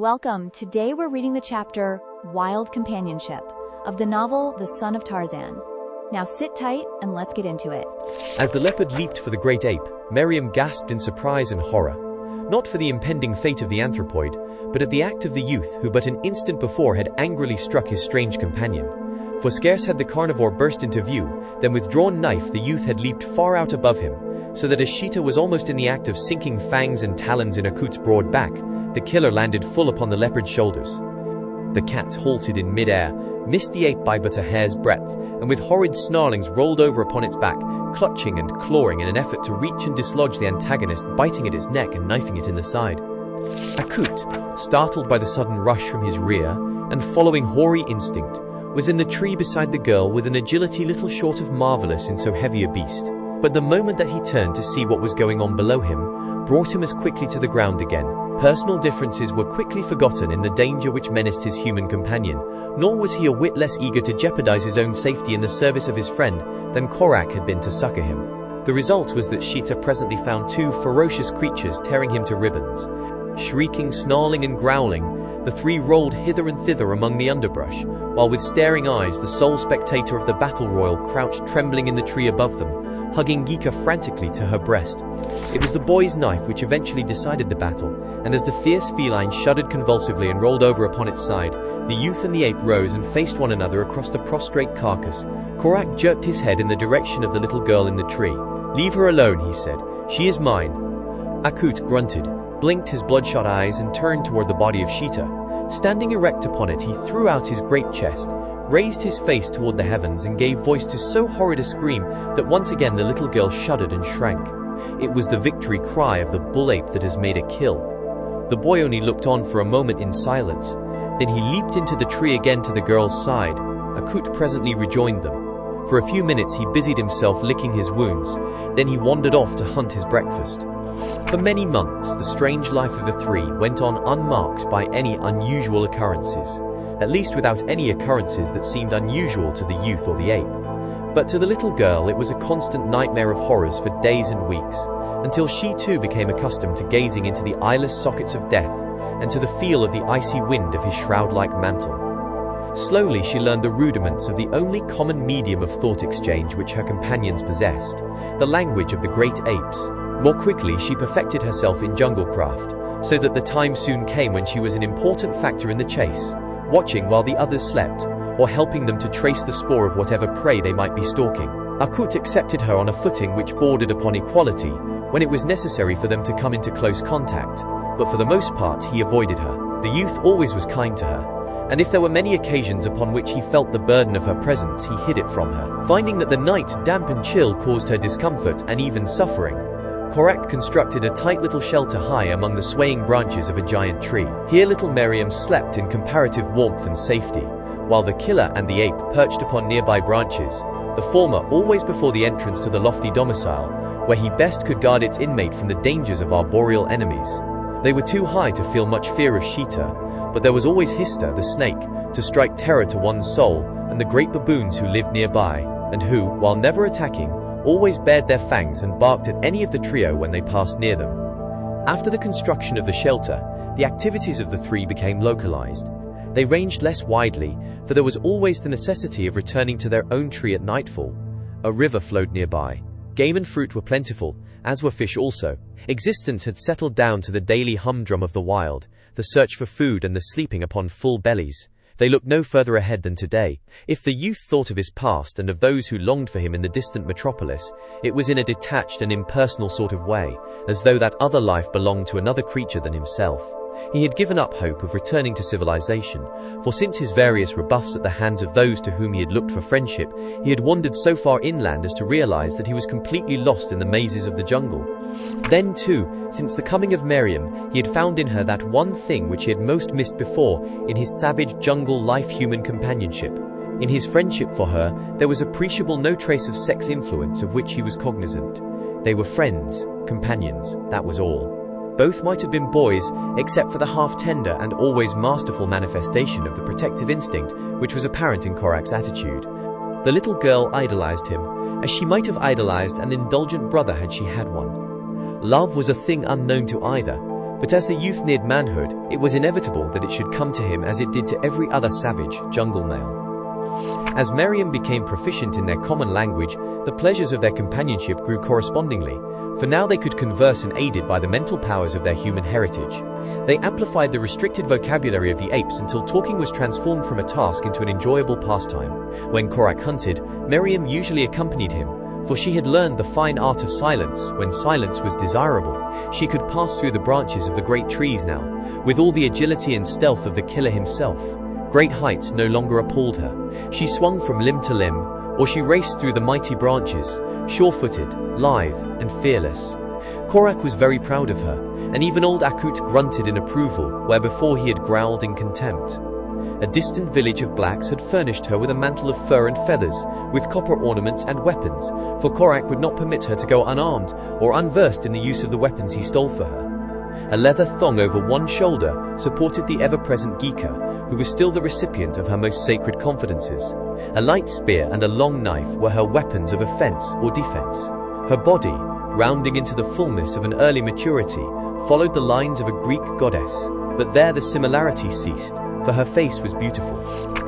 Welcome. Today we're reading the chapter, Wild Companionship, of the novel The Son of Tarzan. Now sit tight and let's get into it. As the leopard leaped for the great ape, Miriam gasped in surprise and horror. Not for the impending fate of the anthropoid, but at the act of the youth who but an instant before had angrily struck his strange companion. For scarce had the carnivore burst into view, than with drawn knife the youth had leaped far out above him, so that as Sheeta was almost in the act of sinking fangs and talons in Akut's broad back, the killer landed full upon the leopard's shoulders. The cat halted in mid-air, missed the ape by but a hair's breadth, and with horrid snarlings rolled over upon its back, clutching and clawing in an effort to reach and dislodge the antagonist, biting at its neck and knifing it in the side. Akut, startled by the sudden rush from his rear, and following hoary instinct, was in the tree beside the girl with an agility little short of marvelous in so heavy a beast. But the moment that he turned to see what was going on below him, brought him as quickly to the ground again. Personal differences were quickly forgotten in the danger which menaced his human companion, nor was he a whit less eager to jeopardize his own safety in the service of his friend than Korak had been to succor him. The result was that Sheeta presently found two ferocious creatures tearing him to ribbons. Shrieking, snarling and growling, the three rolled hither and thither among the underbrush, while with staring eyes the sole spectator of the battle royal crouched trembling in the tree above them, hugging Geeka frantically to her breast. It was the boy's knife which eventually decided the battle, and as the fierce feline shuddered convulsively and rolled over upon its side, the youth and the ape rose and faced one another across the prostrate carcass. Korak jerked his head in the direction of the little girl in the tree. "Leave her alone," he said. "She is mine." Akut grunted, blinked his bloodshot eyes and turned toward the body of Sheeta. Standing erect upon it, he threw out his great chest, raised his face toward the heavens and gave voice to so horrid a scream that once again the little girl shuddered and shrank. It was the victory cry of the bull ape that has made a kill. The boy only looked on for a moment in silence. Then he leaped into the tree again to the girl's side. Akut presently rejoined them. For a few minutes he busied himself licking his wounds. Then he wandered off to hunt his breakfast. For many months the strange life of the three went on unmarked by any unusual occurrences, at least without any occurrences that seemed unusual to the youth or the ape. But to the little girl it was a constant nightmare of horrors for days and weeks, until she too became accustomed to gazing into the eyeless sockets of death, and to the feel of the icy wind of his shroud-like mantle. Slowly she learned the rudiments of the only common medium of thought exchange which her companions possessed, the language of the great apes. More quickly she perfected herself in jungle craft, so that the time soon came when she was an important factor in the chase, watching while the others slept, or helping them to trace the spoor of whatever prey they might be stalking. Akut accepted her on a footing which bordered upon equality, when it was necessary for them to come into close contact, but for the most part he avoided her. The youth always was kind to her, and if there were many occasions upon which he felt the burden of her presence, he hid it from her. Finding that the night, damp and chill, caused her discomfort and even suffering, Korak constructed a tight little shelter high among the swaying branches of a giant tree. Here little Miriam slept in comparative warmth and safety, while the killer and the ape perched upon nearby branches, the former always before the entrance to the lofty domicile, where he best could guard its inmate from the dangers of arboreal enemies. They were too high to feel much fear of Sheeta, but there was always Hista, the snake, to strike terror to one's soul, and the great baboons who lived nearby, and who, while never attacking, always bared their fangs and barked at any of the trio when they passed near them. After the construction of the shelter, the activities of the three became localized. They ranged less widely, for there was always the necessity of returning to their own tree at nightfall. A river flowed nearby. Game and fruit were plentiful, as were fish also. Existence had settled down to the daily humdrum of the wild, the search for food and the sleeping upon full bellies. They looked no further ahead than today. If the youth thought of his past and of those who longed for him in the distant metropolis, it was in a detached and impersonal sort of way, as though that other life belonged to another creature than himself. He had given up hope of returning to civilization, for since his various rebuffs at the hands of those to whom he had looked for friendship, he had wandered so far inland as to realize that he was completely lost in the mazes of the jungle. Then too, since the coming of Miriam, he had found in her that one thing which he had most missed before in his savage jungle life: human companionship. In his friendship for her, there was appreciable no trace of sex influence of which he was cognizant. They were friends, companions, that was all. Both might have been boys, except for the half-tender and always masterful manifestation of the protective instinct which was apparent in Korak's attitude. The little girl idolized him, as she might have idolized an indulgent brother had she had one. Love was a thing unknown to either. But as the youth neared manhood, it was inevitable that it should come to him as it did to every other savage, jungle male. As Meriam became proficient in their common language, the pleasures of their companionship grew correspondingly, for now they could converse and aided by the mental powers of their human heritage. They amplified the restricted vocabulary of the apes until talking was transformed from a task into an enjoyable pastime. When Korak hunted, Meriam usually accompanied him, for she had learned the fine art of silence when silence was desirable. She could pass through the branches of the great trees now, with all the agility and stealth of the killer himself. Great heights no longer appalled her. She swung from limb to limb, or she raced through the mighty branches, sure-footed, lithe, and fearless. Korak was very proud of her, and even old Akut grunted in approval where before he had growled in contempt. A distant village of blacks had furnished her with a mantle of fur and feathers, with copper ornaments and weapons, for Korak would not permit her to go unarmed or unversed in the use of the weapons he stole for her. A leather thong over one shoulder supported the ever-present Gika, who was still the recipient of her most sacred confidences. A light spear and a long knife were her weapons of offense or defense. Her body, rounding into the fullness of an early maturity, followed the lines of a Greek goddess, but there the similarity ceased, for her face was beautiful.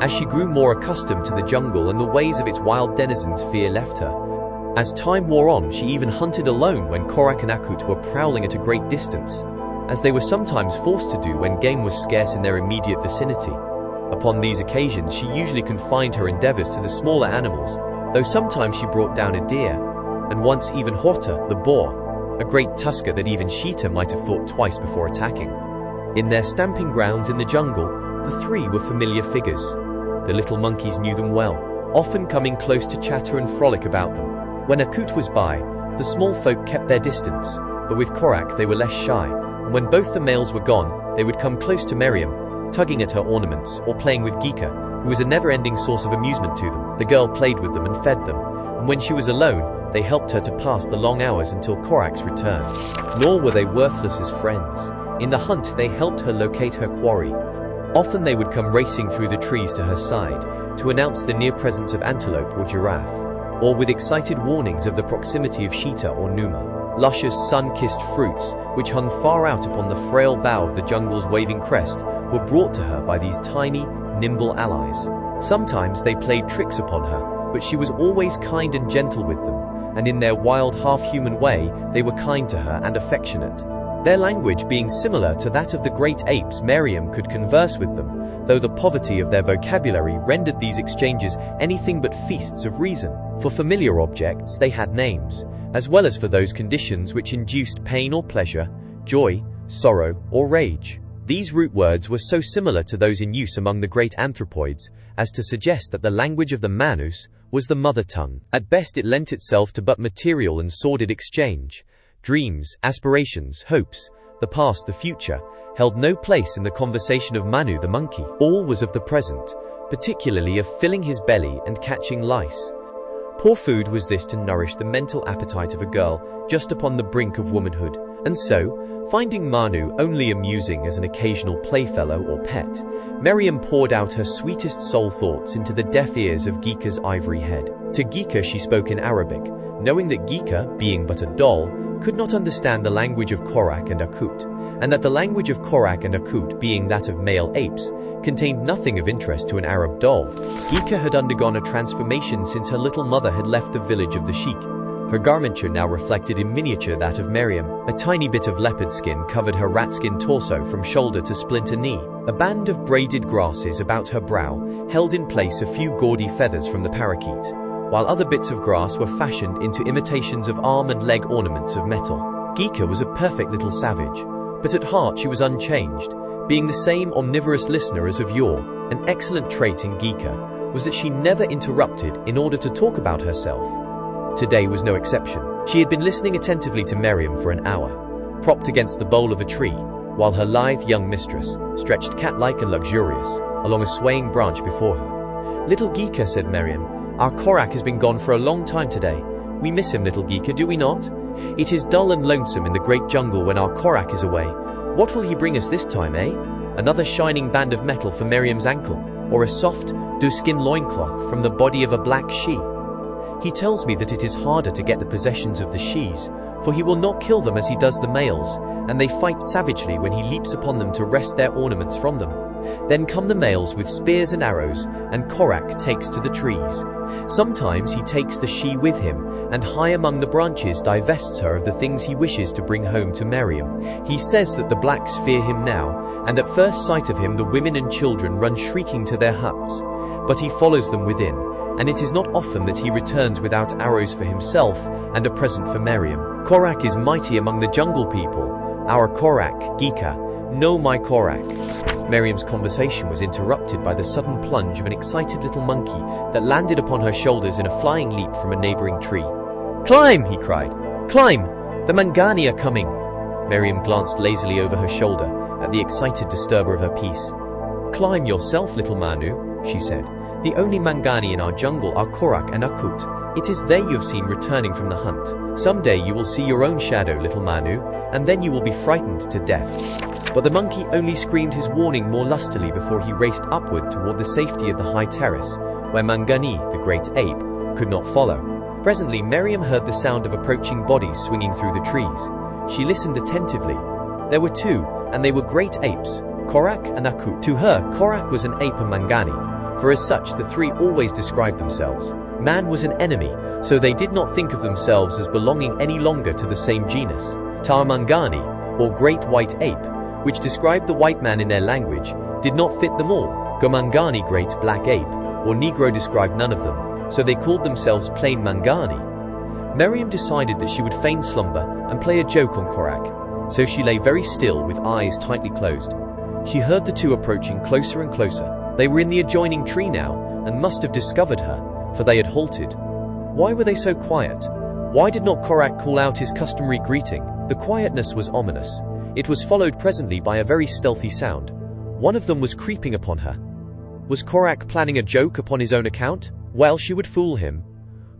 As she grew more accustomed to the jungle and the ways of its wild denizens, fear left her. As time wore on, she even hunted alone when Korak and Akut were prowling at a great distance, as they were sometimes forced to do when game was scarce in their immediate vicinity. Upon these occasions, she usually confined her endeavors to the smaller animals, though sometimes she brought down a deer, and once even Horta, the boar, a great tusker that even Sheeta might have thought twice before attacking. In their stamping grounds in the jungle, the three were familiar figures. The little monkeys knew them well, often coming close to chatter and frolic about them. When Akut was by, the small folk kept their distance, but with Korak they were less shy, and when both the males were gone, they would come close to Meriam, tugging at her ornaments or playing with Gika, who was a never-ending source of amusement to them. The girl played with them and fed them, and when she was alone, they helped her to pass the long hours until Korak's return. Nor were they worthless as friends. In the hunt, they helped her locate her quarry. Often they would come racing through the trees to her side, to announce the near presence of antelope or giraffe, or with excited warnings of the proximity of Sheeta or Numa. Luscious sun-kissed fruits, which hung far out upon the frail bough of the jungle's waving crest, were brought to her by these tiny, nimble allies. Sometimes they played tricks upon her, but she was always kind and gentle with them, and in their wild half-human way, they were kind to her and affectionate. Their language being similar to that of the great apes, Meriam could converse with them, though the poverty of their vocabulary rendered these exchanges anything but feasts of reason. For familiar objects, they had names, as well as for those conditions which induced pain or pleasure, joy, sorrow, or rage. These root words were so similar to those in use among the great anthropoids as to suggest that the language of the Manus was the mother tongue. At best it lent itself to but material and sordid exchange. Dreams, aspirations, hopes, the past, the future, held no place in the conversation of Manu the monkey. All was of the present, particularly of filling his belly and catching lice. Poor food was this to nourish the mental appetite of a girl just upon the brink of womanhood, and so, finding Manu only amusing as an occasional playfellow or pet, Meriam poured out her sweetest soul thoughts into the deaf ears of Gika's ivory head. To Gika she spoke in Arabic, knowing that Gika, being but a doll, could not understand the language of Korak and Akut, and that the language of Korak and Akut, being that of male apes, contained nothing of interest to an Arab doll. Gika had undergone a transformation since her little mother had left the village of the sheik. Her garmenture now reflected in miniature that of Meriam. A tiny bit of leopard skin covered her rat-skin torso from shoulder to splinter knee. A band of braided grasses about her brow held in place a few gaudy feathers from the parakeet, while other bits of grass were fashioned into imitations of arm and leg ornaments of metal. Gika was a perfect little savage, but at heart she was unchanged, being the same omnivorous listener as of yore. An excellent trait in Gika was that she never interrupted in order to talk about herself. Today was no exception. She had been listening attentively to Meriam for an hour, propped against the bole of a tree, while her lithe young mistress stretched cat-like and luxurious along a swaying branch before her. "Little Gika," said Meriam, "our Korak has been gone for a long time today. We miss him, little Gika, do we not? It is dull and lonesome in the great jungle when our Korak is away. What will he bring us this time, eh? Another shining band of metal for Meriam's ankle, or a soft, doe-skin loincloth from the body of a black she? He tells me that it is harder to get the possessions of the shes, for he will not kill them as he does the males, and they fight savagely when he leaps upon them to wrest their ornaments from them. Then come the males with spears and arrows, and Korak takes to the trees. Sometimes he takes the she with him, and high among the branches divests her of the things he wishes to bring home to Miriam. He says that the blacks fear him now, and at first sight of him the women and children run shrieking to their huts. But he follows them within, and it is not often that he returns without arrows for himself and a present for Miriam. Korak is mighty among the jungle people. Our Korak, Gika, know my Korak. Miriam's conversation was interrupted by the sudden plunge of an excited little monkey that landed upon her shoulders in a flying leap from a neighboring tree. "Climb!" he cried. "Climb! The Mangani are coming!" Miriam glanced lazily over her shoulder at the excited disturber of her peace. "Climb yourself, little Manu," she said. "The only Mangani in our jungle are Korak and Akut. It is they you have seen returning from the hunt. Someday you will see your own shadow, little Manu, and then you will be frightened to death." But the monkey only screamed his warning more lustily before he raced upward toward the safety of the high terrace, where Mangani, the great ape, could not follow. Presently Miriam heard the sound of approaching bodies swinging through the trees. She listened attentively. There were two, and they were great apes, Korak and Akut. To her, Korak was an ape and Mangani, for as such the three always described themselves. Man was an enemy, so they did not think of themselves as belonging any longer to the same genus. Tarmangani, or great white ape, which described the white man in their language, did not fit them all. Gomangani, great black ape, or Negro, described none of them, so they called themselves plain Mangani. Miriam decided that she would feign slumber and play a joke on Korak, so she lay very still with eyes tightly closed. She heard the two approaching closer and closer. They were in the adjoining tree now, and must have discovered her, for they had halted. Why were they so quiet? Why did not Korak call out his customary greeting? The quietness was ominous. It was followed presently by a very stealthy sound. One of them was creeping upon her. Was Korak planning a joke upon his own account? Well, she would fool him.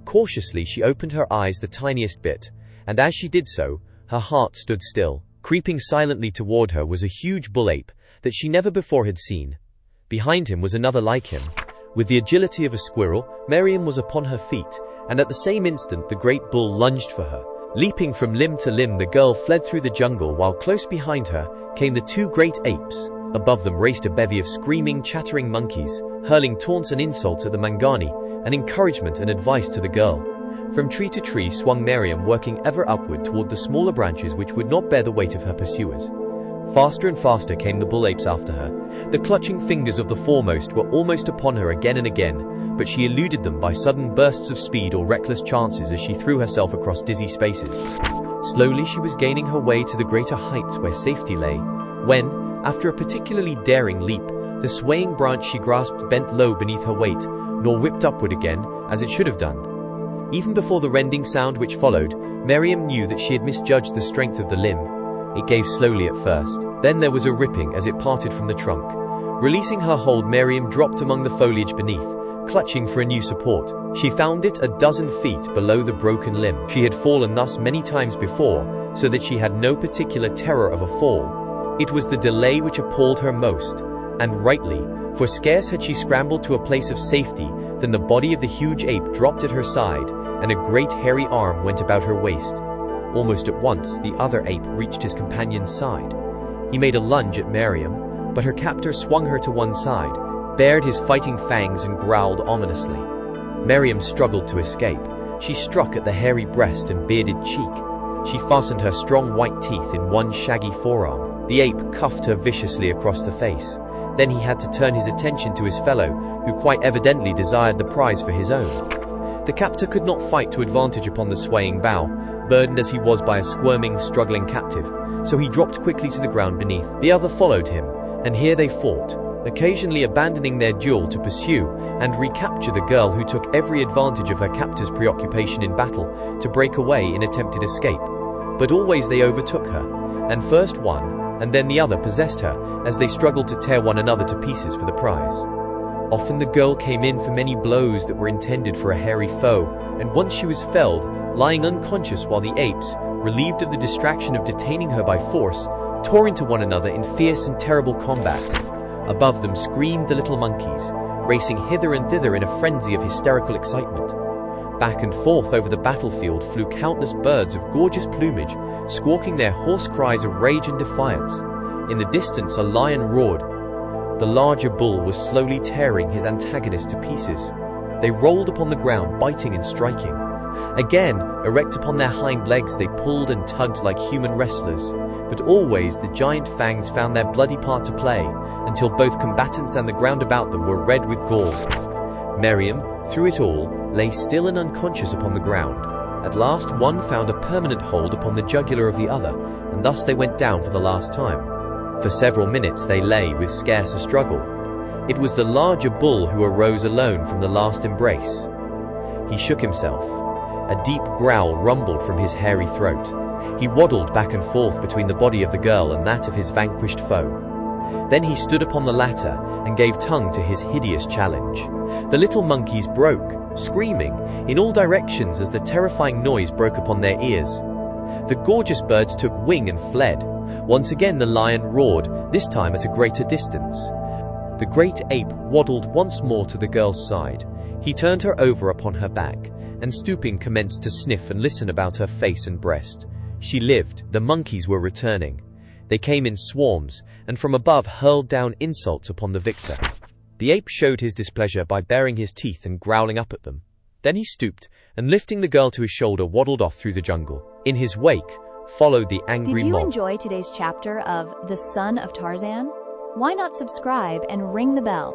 Cautiously she opened her eyes the tiniest bit, and as she did so, her heart stood still. Creeping silently toward her was a huge bull ape that she never before had seen. Behind him was another like him. With the agility of a squirrel, Miriam was upon her feet, and at the same instant the great bull lunged for her. Leaping from limb to limb, the girl fled through the jungle, while close behind her came the two great apes. Above them raced a bevy of screaming, chattering monkeys, hurling taunts and insults at the Mangani, and encouragement and advice to the girl. From tree to tree swung Miriam, working ever upward toward the smaller branches which would not bear the weight of her pursuers. Faster and faster came the bull apes after her. The clutching fingers of the foremost were almost upon her again and again, but she eluded them by sudden bursts of speed or reckless chances as she threw herself across dizzy spaces. Slowly she was gaining her way to the greater heights where safety lay, when, after a particularly daring leap, the swaying branch she grasped bent low beneath her weight, nor whipped upward again, as it should have done. Even before the rending sound which followed, Miriam knew that she had misjudged the strength of the limb. It gave slowly at first. Then there was a ripping as it parted from the trunk. Releasing her hold, Miriam dropped among the foliage beneath, clutching for a new support. She found it a dozen feet below the broken limb. She had fallen thus many times before, so that she had no particular terror of a fall. It was the delay which appalled her most, and rightly, for scarce had she scrambled to a place of safety than the body of the huge ape dropped at her side, and a great hairy arm went about her waist. Almost at once, the other ape reached his companion's side. He made a lunge at Miriam, but her captor swung her to one side, bared his fighting fangs and growled ominously. Miriam struggled to escape. She struck at the hairy breast and bearded cheek. She fastened her strong white teeth in one shaggy forearm. The ape cuffed her viciously across the face. Then he had to turn his attention to his fellow, who quite evidently desired the prize for his own. The captor could not fight to advantage upon the swaying bough, burdened as he was by a squirming, struggling captive, so he dropped quickly to the ground beneath. The other followed him, and here they fought, occasionally abandoning their duel to pursue and recapture the girl, who took every advantage of her captor's preoccupation in battle to break away in attempted escape. But always they overtook her, and first one, and then the other possessed her, as they struggled to tear one another to pieces for the prize. Often the girl came in for many blows that were intended for a hairy foe, and once she was felled, lying unconscious, while the apes, relieved of the distraction of detaining her by force, tore into one another in fierce and terrible combat. Above them screamed the little monkeys, racing hither and thither in a frenzy of hysterical excitement. Back and forth over the battlefield flew countless birds of gorgeous plumage, squawking their hoarse cries of rage and defiance. In the distance, a lion roared. The larger bull was slowly tearing his antagonist to pieces. They rolled upon the ground, biting and striking. Again, erect upon their hind legs, they pulled and tugged like human wrestlers. But always the giant fangs found their bloody part to play, until both combatants and the ground about them were red with gall. Miriam, through it all, lay still and unconscious upon the ground. At last one found a permanent hold upon the jugular of the other, and thus they went down for the last time. For several minutes they lay with scarce a struggle. It was the larger bull who arose alone from the last embrace. He shook himself. A deep growl rumbled from his hairy throat. He waddled back and forth between the body of the girl and that of his vanquished foe. Then he stood upon the latter and gave tongue to his hideous challenge. The little monkeys broke, screaming, in all directions as the terrifying noise broke upon their ears. The gorgeous birds took wing and fled. Once again the lion roared, this time at a greater distance. The great ape waddled once more to the girl's side. He turned her over upon her back, and stooping commenced to sniff and listen about her face and breast. She lived. The monkeys were returning. They came in swarms, and from above hurled down insults upon the victor. The ape showed his displeasure by baring his teeth and growling up at them. Then he stooped, and lifting the girl to his shoulder, waddled off through the jungle. In his wake followed the angry mob. Did you enjoy today's chapter of The Son of Tarzan? Why not subscribe and ring the bell?